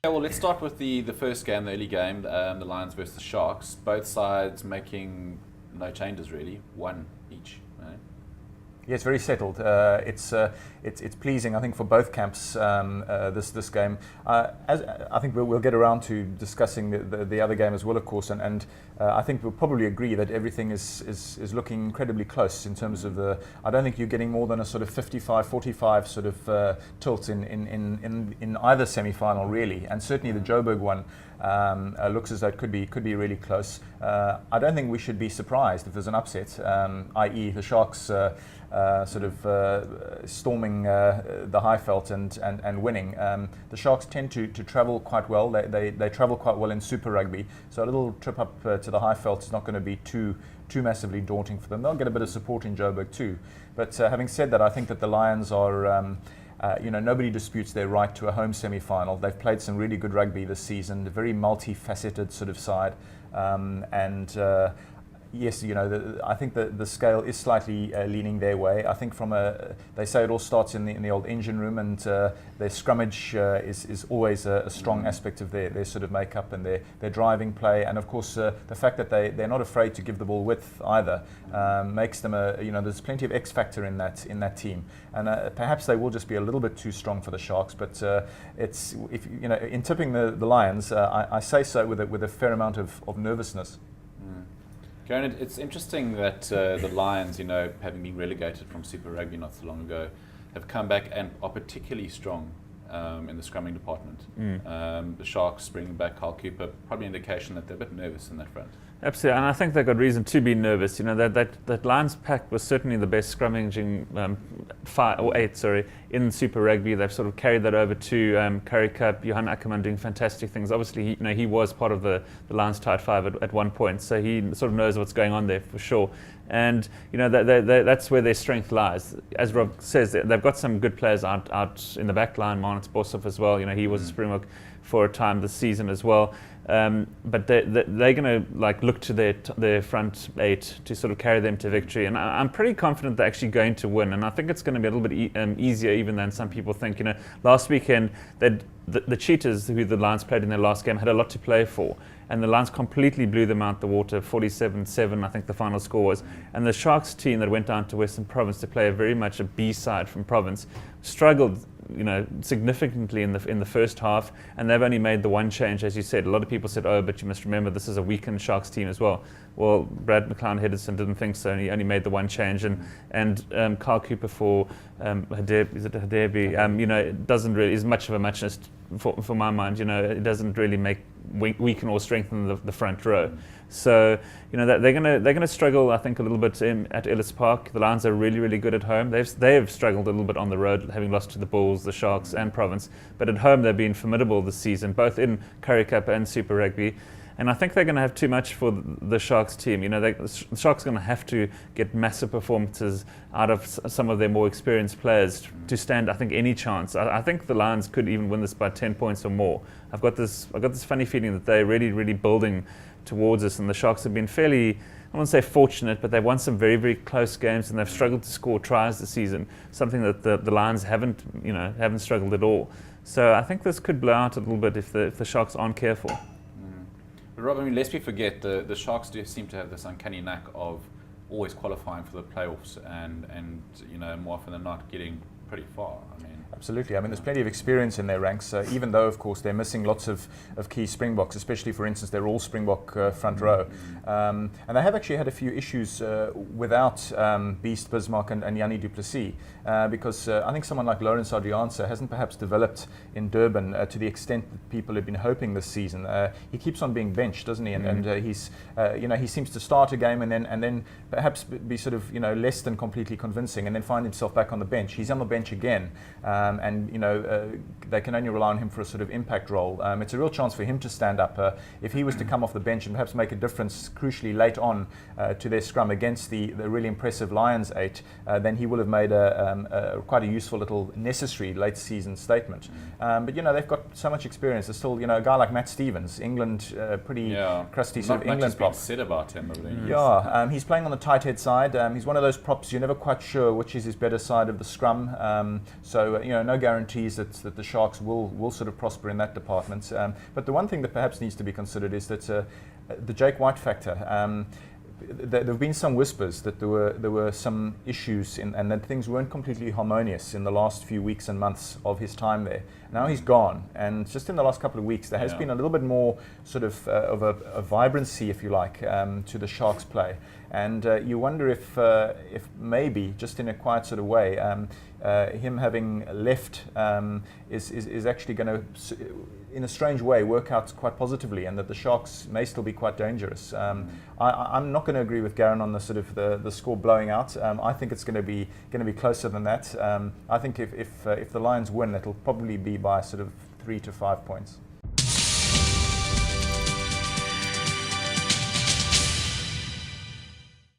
Yeah, well, let's start with the first game, the early game, the Lions versus the Sharks. Both sides making no changes really, one each. Right? Yeah, it's very settled. It's pleasing, I think, for both camps. This game, as I think we'll get around to discussing the other game as well, of course, and I think we'll probably agree that everything is looking incredibly close in terms of the. I don't think you're getting more than a sort of 55-45 sort of tilt in either semi-final really, and certainly the Joburg one. Looks as though it could be really close. I don't think we should be surprised if there's an upset, i.e. the Sharks storming the Highveld and winning. The Sharks tend to travel quite well. They travel quite well in Super Rugby, so a little trip up to the Highveld is not going to be too massively daunting for them. They'll get a bit of support in Joburg too. But having said that, I think that the Lions are. Nobody disputes their right to a home semi-final. They've played some really good rugby this season, a very multifaceted sort of side, yes, I think the scale is slightly leaning their way. I think they say it all starts in the old engine room, and their scrummage is always a strong aspect of their sort of makeup and their driving play, and of course the fact that they're not afraid to give the ball width either makes them there's plenty of X factor in that team, and perhaps they will just be a little bit too strong for the Sharks, but it's in tipping the Lions, I say so with a fair amount of nervousness. Karen, it's interesting that the Lions, having been relegated from Super Rugby not so long ago, have come back and are particularly strong in the scrumming department. The Sharks bringing back Carl Cooper, probably an indication that they're a bit nervous in that front. Absolutely, and I think they've got reason to be nervous. That Lions pack was certainly the best scrummaging 8 in Super Rugby. They've sort of carried that over to Currie Cup. Johan Ackerman doing fantastic things. Obviously, he was part of the Lions tight five at one point, so he sort of knows what's going on there for sure. And that's where their strength lies. As Rob says, they've got some good players out in the back line. Marnitz Boshoff as well. He was a Springbok for a time this season as well. But they're going to look to their front 8 to sort of carry them to victory, and I'm pretty confident they're actually going to win. And I think it's going to be a little bit easier even than some people think. Last weekend the Cheetahs, who the Lions played in their last game, had a lot to play for, and the Lions completely blew them out the water, 47-7 I think the final score was. And the Sharks team that went down to Western Province to play very much a B side from Province struggled significantly in the first half, and they've only made the one change, as you said. A lot of people said, but you must remember this is a weakened Sharks team as well. Well, Brad McLeod-Henderson didn't think so, and he only made the one change. And Carl Cooper for Hadebe, it doesn't really is much of a muchness for my mind. It doesn't really weaken or strengthen the front row. So they're gonna struggle, I think, a little bit at Ellis Park. The Lions are really, really good at home. They've struggled a little bit on the road, having lost to the Bulls, the Sharks, and Province. But at home, they've been formidable this season, both in Currie Cup and Super Rugby. And I think they're going to have too much for the Sharks team. The Sharks are going to have to get massive performances out of some of their more experienced players to stand, I think, any chance. I think the Lions could even win this by 10 points or more. I've got this funny feeling that they're really, really building towards us, and the Sharks have been fairly, I won't say fortunate, but they've won some very, very close games, and they've struggled to score tries this season, something that the Lions haven't struggled at all. So I think this could blow out a little bit if the Sharks aren't careful. But Rob, lest we forget, the Sharks do seem to have this uncanny knack of always qualifying for the playoffs and more often than not getting pretty far. Absolutely. There's plenty of experience in their ranks, even though, of course, they're missing lots of key Springboks, especially, for instance, they're all Springbok front row. And they have actually had a few issues without Beast Bismarck and Yanni du Plessis, because I think someone like Lawrence Adrianza hasn't perhaps developed in Durban to the extent that people have been hoping this season. He keeps on being benched, doesn't he? And he's, he seems to start a game and then perhaps be sort of, less than completely convincing, and then find himself back on the bench. He's on the bench again. They can only rely on him for a sort of impact role. It's a real chance for him to stand up. If he was to come off the bench and perhaps make a difference, crucially late on to their scrum against the really impressive Lions 8, then he will have made quite a useful little necessary late season statement. But they've got so much experience. There's still a guy like Matt Stevens, England, pretty crusty sort of England prop. Said about him, he's playing on the tight head side. He's one of those props you're never quite sure which is his better side of the scrum. So no guarantees that the Sharks will sort of prosper in that department. But the one thing that perhaps needs to be considered is that the Jake White factor. There have been some whispers that there were some issues and that things weren't completely harmonious in the last few weeks and months of his time there. Now he's gone, and just in the last couple of weeks there has been a little bit more sort of a vibrancy, if you like, to the Sharks' play. And you wonder if maybe, just in a quiet sort of way, him having left is actually going to, in a strange way, work out quite positively, and that the Sharks may still be quite dangerous. I'm not going to agree with Garen on the sort of the score blowing out. I think it's going to be closer than that. I think if the Lions win, it'll probably be by sort of 3 to 5 points.